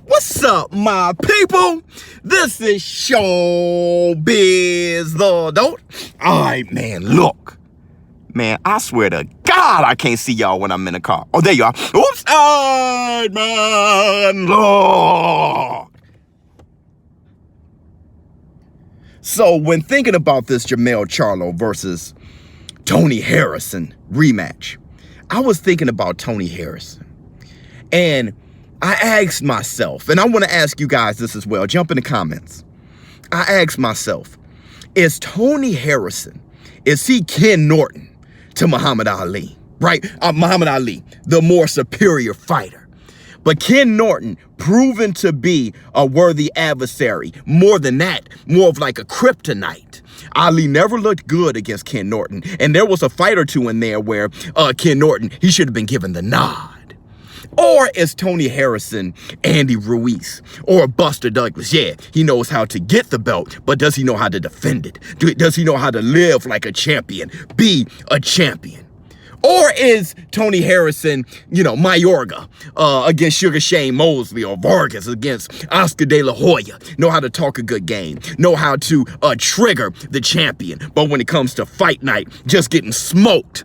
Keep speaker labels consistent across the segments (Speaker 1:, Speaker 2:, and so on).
Speaker 1: What's up, my people? This is ShowBizz the Adult. All right, man, look. Man, I swear to God, I can't see y'all when I'm in the car. Oh, there you are. Oops. All right, man, look. So when thinking about this JERMELL CHARLO versus Tony Harrison rematch, I was thinking about Tony Harrison. And I asked myself, and I want to ask you guys this as well, jump in the comments. I asked myself, is Tony Harrison, is he Ken Norton to Muhammad Ali, right? Muhammad Ali, the more superior fighter. But Ken Norton, proven to be a worthy adversary. More than that, more of like a kryptonite. Ali never looked good against Ken Norton. And there was a fight or two in there where Ken Norton, he should have been given the nod. Or is Tony Harrison Andy Ruiz or Buster Douglas? Yeah, he knows how to get the belt, but does he know how to defend it? Does he know how to live like a champion, be a champion? Or is Tony Harrison, you know, Mayorga against Sugar Shane Mosley, or Vargas against Oscar De La Hoya? Know how to talk a good game, know how to trigger the champion, but when it comes to fight night, just getting smoked.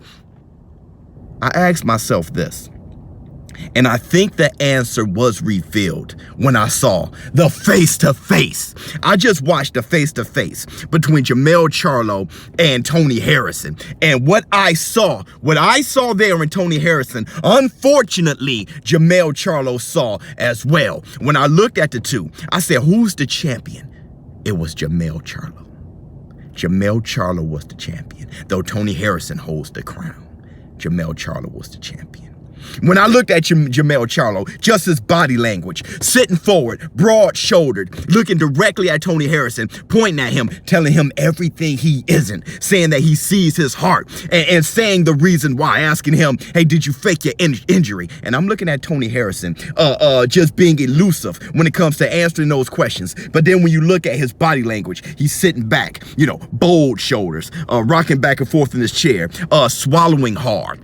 Speaker 1: I asked myself this, and I think the answer was revealed when I saw the face-to-face. I just watched the face-to-face between JERMELL CHARLO and Tony Harrison. And what I saw there in Tony Harrison, unfortunately, JERMELL CHARLO saw as well. When I looked at the two, I said, who's the champion? It was JERMELL CHARLO. JERMELL CHARLO was the champion. Though Tony Harrison holds the crown, JERMELL CHARLO was the champion. When I looked at JERMELL CHARLO, just his body language, sitting forward, broad-shouldered, looking directly at Tony Harrison, pointing at him, telling him everything he isn't, saying that he sees his heart, and saying the reason why, asking him, hey, did you fake your injury? And I'm looking at Tony Harrison just being elusive when it comes to answering those questions. But then when you look at his body language, he's sitting back, you know, bold shoulders, rocking back and forth in his chair, swallowing hard.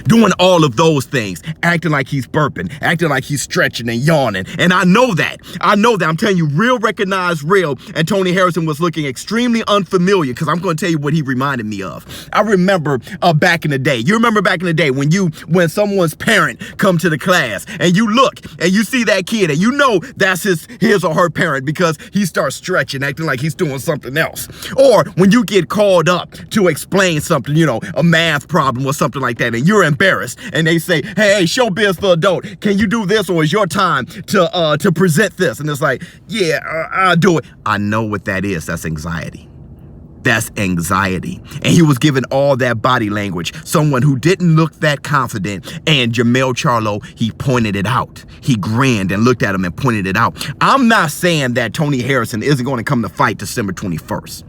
Speaker 1: Doing all of those things, acting like he's burping, acting like he's stretching and yawning. And I know that. I'm telling you, real recognized real. And Tony Harrison was looking extremely unfamiliar, because I'm going to tell you what he reminded me of. I remember back in the day. You remember back in the day when someone's parent come to the class and you look and you see that kid and you know that's his or her parent, because he starts stretching, acting like he's doing something else. Or when you get called up to explain something, you know, a math problem or something like that, and you're embarrassed, and they say, hey, ShowBizz the Adult, can you do this, or is your time to present this? And it's like, yeah, I'll do it. I know what that is. That's anxiety. That's anxiety. And he was given all that body language, someone who didn't look that confident. And JERMELL CHARLO, he pointed it out. He grinned and looked at him and pointed it out. I'm not saying that Tony Harrison isn't going to come to fight December 21st.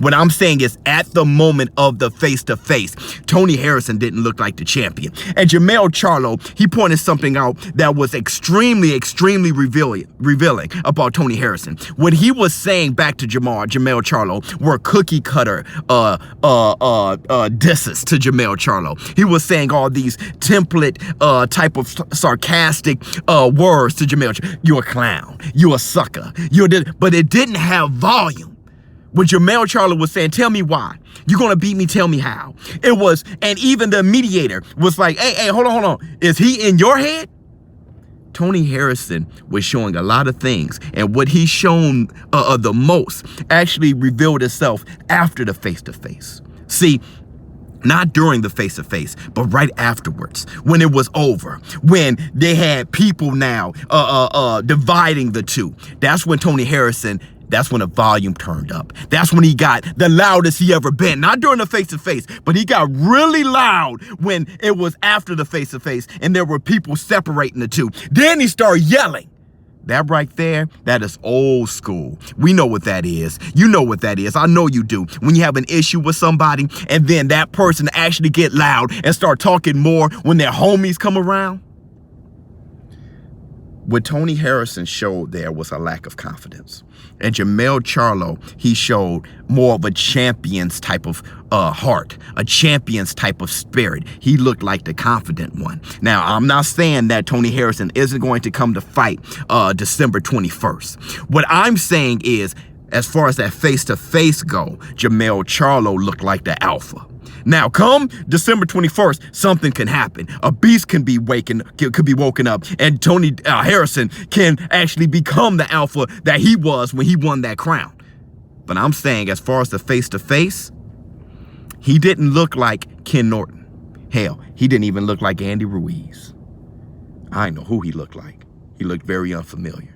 Speaker 1: What I'm saying is, at the moment of the face-to-face, Tony Harrison didn't look like the champion. And JERMELL CHARLO, he pointed something out that was extremely, extremely revealing about Tony Harrison. What he was saying back to JERMELL CHARLO were cookie cutter disses to JERMELL CHARLO. He was saying all these template type of sarcastic words to JERMELL CHARLO. You're a clown. You're a sucker. But it didn't have volume. When JERMELL CHARLO was saying, tell me why. You're going to beat me, tell me how. It was, and even the mediator was like, hey, hold on. Is he in your head? Tony Harrison was showing a lot of things, and what he's shown the most actually revealed itself after the face-to-face. See, not during the face-to-face, but right afterwards, when it was over, when they had people now dividing the two. That's when Tony Harrison, that's when the volume turned up. That's when he got the loudest he ever been. Not during the face-to-face, but he got really loud when it was after the face-to-face and there were people separating the two. Then he started yelling. That right there, that is old school. We know what that is. You know what that is. I know you do. When you have an issue with somebody and then that person actually get loud and start talking more when their homies come around. what Tony Harrison showed there was a lack of confidence. And JERMELL CHARLO, he showed more of a champion's type of heart, a champion's type of spirit. He looked like the confident one. Now, I'm not saying that Tony Harrison isn't going to come to fight December 21st. What I'm saying is, as far as that face-to-face go, JERMELL CHARLO looked like the alpha. Now, come December 21st, something can happen. A beast can be woken up, and Tony Harrison can actually become the alpha that he was when he won that crown. But I'm saying, as far as the face-to-face, he didn't look like Ken Norton. Hell, he didn't even look like Andy Ruiz. I know who he looked like. He looked very unfamiliar.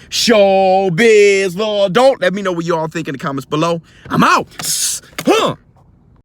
Speaker 1: ShowBizz, Lord, don't let me know what you all think in the comments below. I'm out. Huh.